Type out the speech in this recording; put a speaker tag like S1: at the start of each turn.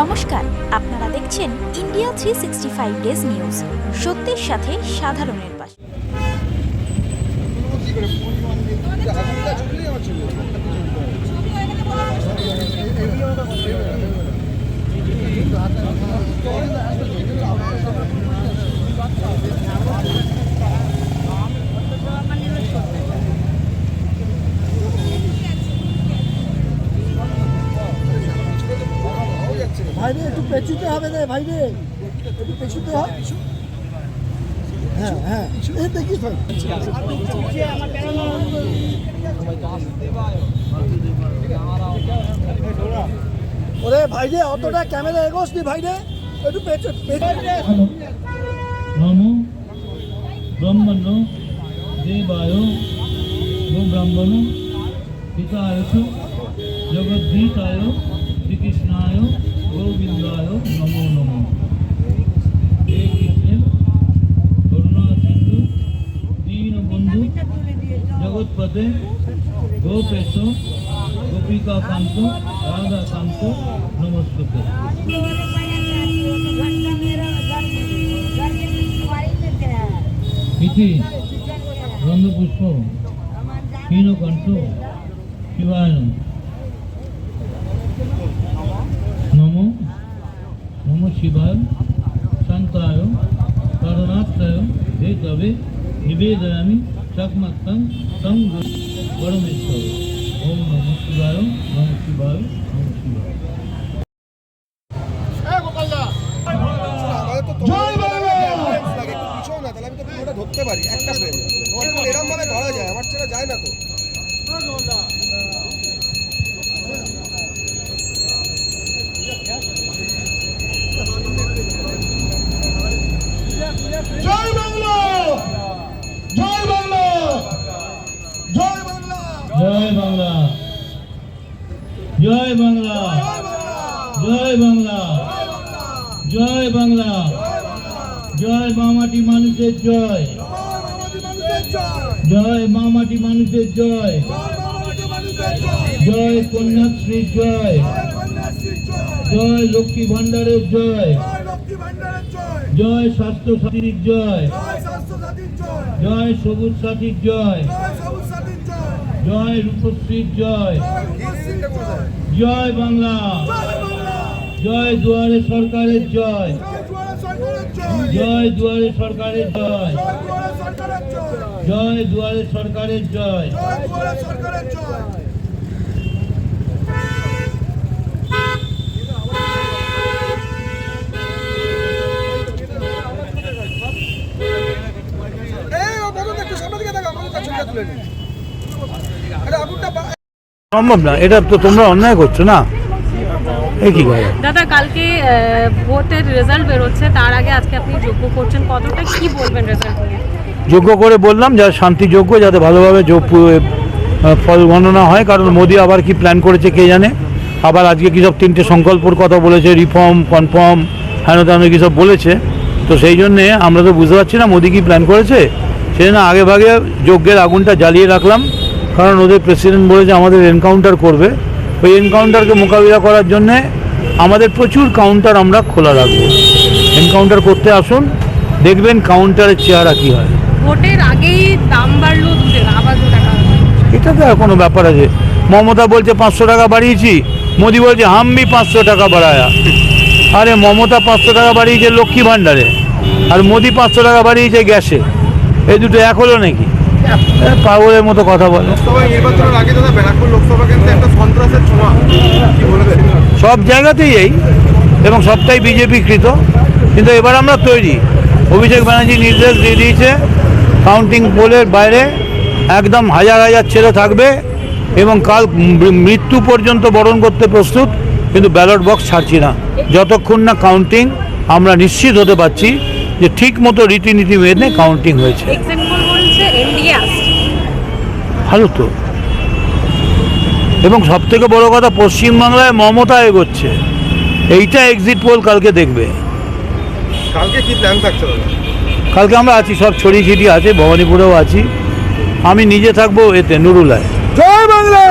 S1: নমস্কার, আপনারা দেখছেন ইন্ডিয়া 365 ডেজ নিউজ। সত্যের সাথে সাধারণের পাশে।
S2: ভাইরে একটু পেছুতে হবে না, ভাইরে একটু পেছুতে হবে। হ্যাঁ হ্ঁ এই দেখিস ভাই। ওরে ভাইরে অতটা ক্যামেরা এগোস নি ভাইরে, একটু পেছু।
S3: নমো ব্রহ্মণ্য দেবায় গো ব্রাহ্মণ পিতায় চ জগদ্ধিতায় শ্রীকৃষ্ণায় গোবিন্দায় নমো নমঃ। হে কৃষ্ণ করুণা সিন্ধু দীনবন্ধু জগৎপতে গোপেশ গোপিকা কান্ত রাধা কান্ত নমস্তুতে। ইতি গন্ধপুষ্প হীনকণ্ঠ শিবায় নমো নমঃ শিবায় শান্তায় কারণাত্রায় হে তবে নিবেদয়ামি চাকমাত্তাং তং পরমেশ্বর। ওম নমঃ শিবায় নমঃ শিবায় নমঃ শিবায়।
S2: ধরতে পারি একটা ফ্রেম এরকম ভাবে ধরা যায়, আমার ছেলে যায় না তো। জয় বাংলা, জয় বাংলা, জয় বাংলা,
S3: জয় বাংলা, জয় বাংলা, জয় বাংলা, জয় বাংলা, জয় মামাটি মানুষের জয়, জয় মামাটি মানুষের জয়, জয় কন্যাশ্রীর জয়, জয় লক্ষ্মী ভান্ডারের জয়, জয় স্বাস্থ্য সাথীর জয়, জয় সবুজ সাথীর জয়, জয় রূপশ্রীর জয়, জয় বাংলা, জয় দুয়ারে সরকারের জয়, জয় দুয়ারে সরকারের জয়, জয় দুয়ারে সরকারের জয়।
S4: সম্ভব না, এটা তো তোমরা অন্যায় করছো না। কি
S5: দাদা, কালকে ভোটের রেজাল্ট বেরোচ্ছে, তার আগে আজকে আপনি যোগ্য করছেন, কতটা কি বলবেন রেজাল্ট নিয়ে?
S4: যোগ্য করে বললাম যা শান্তিযোগ্য, যাতে ভালোভাবে ফল গণনা হয়, কারণ মোদি আবার কি প্ল্যান করেছে কে জানে। আবার আজকে কী সব 3টে সংকল্পর কথা বলেছে, রিফর্ম কনফার্ম হেন তেন কী সব বলেছে। তো সেই জন্যে আমরা তো বুঝতে পারছি না মোদি কি প্ল্যান করেছে। সেই জন্য আগে ভাগে যজ্ঞের আগুনটা জ্বালিয়ে রাখলাম, কারণ ওদের প্রেসিডেন্ট বলেছে আমাদের এনকাউন্টার করবে। ওই এনকাউন্টারকে মোকাবিলা করার জন্যে আমাদের প্রচুর কাউন্টার আমরা খোলা রাখবো। এনকাউন্টার করতে আসুন, দেখবেন কাউন্টারের চেহারা কী হয়।
S5: ভোটের আগেই দাম বাড়লো দুধের, আবার 2 টাকা।
S4: এটা তো আর কোনো ব্যাপার আছে? মমতা বলছে 500 টাকা বাড়িয়েছি, মোদি বলছে হাম ভি 500 টাকা বাড়ায়া। আরে মমতা 500 টাকা বাড়িয়েছে লক্ষ্মী ভাণ্ডারে, আর মোদি 500 টাকা বাড়িয়েছে গ্যাসে। এই দুটো এক হলো নাকি? পাগলের মতো কথা বলে। সব জায়গাতেই এই, এবং সবটাই বিজেপি কৃত। কিন্তু এবার আমরা তৈরি। অভিষেক ব্যানার্জি নির্দেশ দিয়ে দিয়েছে, কাউন্টিং পোলের বাইরে একদম হাজার হাজার ছেলে থাকবে এবং কাল মৃত্যু পর্যন্ত বরণ করতে প্রস্তুত, কিন্তু ব্যালট বক্স ছাড়ছি না যতক্ষণ না কাউন্টিং আমরা নিশ্চিত হতে পারছি যে ঠিক মতো রীতিনীতি মেনে কাউন্টিং হয়েছে। ভালো তো। এবং সবথেকে বড় কথা, পশ্চিমবাংলায় মমতা এগোচ্ছে, এইটা এক্সিট পোল কালকে দেখবে।
S2: কালকে কি প্ল্যান থাকছে?
S4: কালকে আমরা আছি, সব ছড়িয়ে ছিটিয়ে আছে, ভবানীপুরেও আছি। আমি নিজে থাকবো এতে নুরুলায়। জয় বাংলা।